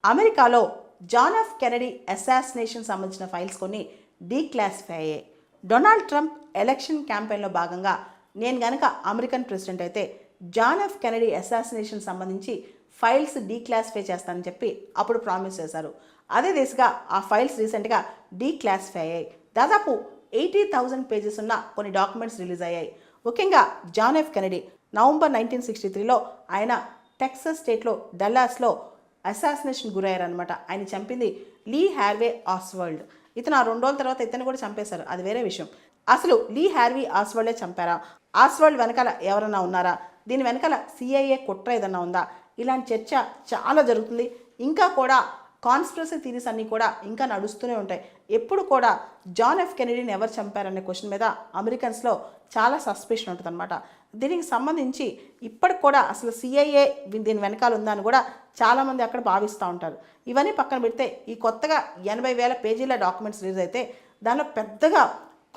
అమెరికాలో John F Kennedy assassination సంబంధించిన files కొన్ని డీక్లాసిఫై అయ్యాయి. డొనాల్డ్ ట్రంప్ ఎలక్షన్ క్యాంపెయిన్లో భాగంగా నేను గనక అమెరికన్ ప్రెసిడెంట్ అయితే జాన్ ఎఫ్ కెనడీ అసాసినేషన్ సంబంధించి ఫైల్స్ డీక్లాసిఫై చేస్తానని చెప్పి అప్పుడు ప్రామిస్ చేశారు. అదే దిశగా ఆ ఫైల్స్ రీసెంట్గా డీక్లాసిఫై అయ్యాయి. దాదాపు 80,000 పేజెస్ ఉన్న కొన్ని డాక్యుమెంట్స్ రిలీజ్ అయ్యాయి. ముఖ్యంగా జాన్ ఎఫ్ కెనడీ నవంబర్ 1963లో ఆయన టెక్సస్ స్టేట్లో డల్లాస్లో అసాసినేషన్ గురయ్యారనమాట. ఆయన చంపింది లీ హార్వే ఆస్వాల్డ్. ఇతను ఆ 2 రోజుల తర్వాత ఇతను కూడా చంపేశారు, అది వేరే విషయం. అసలు లీ హార్వీ ఆస్వాల్డే చంపారా? ఆస్వాల్డ్ వెనకాల ఎవరన్నా ఉన్నారా? దీని వెనకాల సిఐఏ కుట్ర ఏదన్నా ఉందా? ఇలాంటి చర్చ చాలా జరుగుతుంది. ఇంకా కూడా కాన్స్పిరసీ థీరీస్ అన్నీ కూడా ఇంకా నడుస్తూనే ఉంటాయి. ఎప్పుడు కూడా జాన్ ఎఫ్ కెనడీని ఎవరు చంపారనే క్వశ్చన్ మీద అమెరికన్స్లో చాలా సస్పెషన్ ఉంటుంది అనమాట. దీనికి సంబంధించి ఇప్పటికి కూడా అసలు సిఐఏ దీని వెనకాల ఉందా అని కూడా చాలామంది అక్కడ భావిస్తూ ఉంటారు. ఇవన్నీ పక్కన పెడితే ఈ కొత్తగా 80,000 పేజీల డాక్యుమెంట్స్ రిలీజ్ అయితే దానిలో పెద్దగా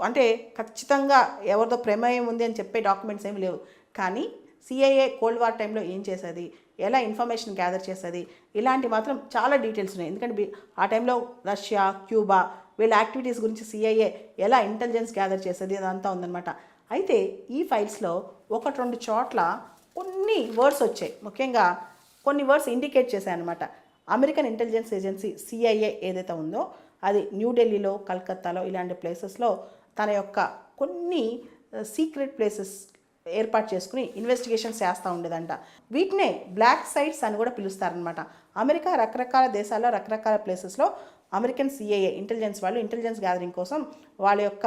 అంటే ఖచ్చితంగా ఎవరిదో ప్రమేయం ఉంది అని చెప్పే డాక్యుమెంట్స్ ఏమి లేవు. కానీ సిఐఏ కోల్డ్ వార్ టైంలో ఏం చేసేది, ఎలా ఇన్ఫర్మేషన్ గ్యాదర్ చేసేది, ఇలాంటి మాత్రం చాలా డీటెయిల్స్ ఉన్నాయి. ఎందుకంటే ఆ టైంలో రష్యా, క్యూబా వీళ్ళ యాక్టివిటీస్ గురించి సిఐఏ ఎలా ఇంటెలిజెన్స్ గ్యాదర్ చేసేది అదంతా ఉందన్నమాట. అయితే ఈ ఫైల్స్లో 1-2 చోట్ల కొన్ని వర్డ్స్ వచ్చాయి. ముఖ్యంగా కొన్ని వర్డ్స్ ఇండికేట్ చేశాయన్నమాట. అమెరికన్ ఇంటెలిజెన్స్ ఏజెన్సీ సిఐఏ ఏదైతే ఉందో అది న్యూఢిల్లీలో, కలకత్తాలో ఇలాంటి ప్లేసెస్లో తన యొక్క కొన్ని సీక్రెట్ ప్లేసెస్ ఏర్పాటు చేసుకుని ఇన్వెస్టిగేషన్స్ చేస్తూ ఉండేదంట. వీటినే బ్లాక్ సైట్స్ అని కూడా పిలుస్తారనమాట. అమెరికా రకరకాల దేశాల్లో రకరకాల ప్లేసెస్లో అమెరికన్ సిఐఏ ఇంటెలిజెన్స్ వాళ్ళు ఇంటెలిజెన్స్ గ్యాదరింగ్ కోసం వాళ్ళ యొక్క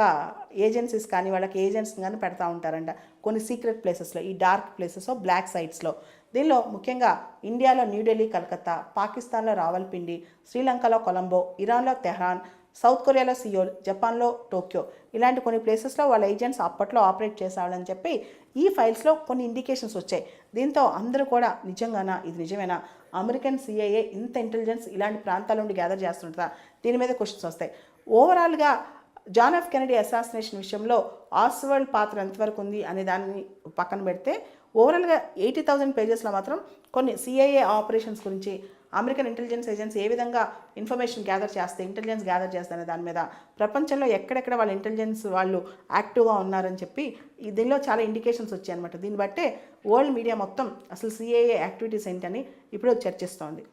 ఏజెన్సీస్ కానీ వాళ్ళకి ఏజెంట్స్ కానీ పెడతా ఉంటారంట కొన్ని సీక్రెట్ ప్లేసెస్లో, ఈ డార్క్ ప్లేసెస్ బ్లాక్ సైట్స్లో. దీనిలో ముఖ్యంగా ఇండియాలో న్యూఢిల్లీ, కలకత్తా, పాకిస్తాన్లో రావల్పిండి, శ్రీలంకలో కొలంబో, ఇరాన్లో తెహ్రాన్, సౌత్ కొరియాలో సియోల్, జపాన్లో టోక్యో ఇలాంటి కొన్ని ప్లేసెస్లో వాళ్ళ ఏజెంట్స్ అప్పట్లో ఆపరేట్ చేసేవాళ్ళని చెప్పి ఈ ఫైల్స్లో కొన్ని ఇండికేషన్స్ వచ్చాయి. దీంతో అందరూ కూడా నిజంగానా, ఇది నిజమేనా, అమెరికన్ సిఐఏ ఇంత ఇంటెలిజెన్స్ ఇలాంటి ప్రాంతాల నుండి గ్యాదర్ చేస్తుంటుందా, దీని మీద క్వశ్చన్స్ వస్తాయి. ఓవరాల్గా జాన్ ఎఫ్ కెనడీ అసాసినేషన్ విషయంలో ఆస్వాల్డ్ పాత్ర ఎంతవరకు ఉంది అనే దాన్ని పక్కన పెడితే ఓవరాల్గా 80,000 పేజెస్లో మాత్రం కొన్ని సిఐఏ ఆపరేషన్స్ గురించి, అమెరికన్ ఇంటెలిజెన్స్ ఏజెన్సీ ఏ విధంగా ఇన్ఫర్మేషన్ గ్యాదర్ చేస్తే, ఇంటెలిజెన్స్ గ్యాదర్ చేస్తారనే దాని మీద, ప్రపంచంలో ఎక్కడెక్కడ వాళ్ళ ఇంటెలిజెన్స్ వాళ్ళు యాక్టివ్గా ఉన్నారని చెప్పి దీనిలో చాలా ఇండికేషన్స్ వచ్చాయి అనమాట. దీన్ని బట్టే వరల్డ్ మీడియా మొత్తం అసలు సిఐఏ యాక్టివిటీస్ ఏంటని ఇప్పుడు చర్చిస్తోంది.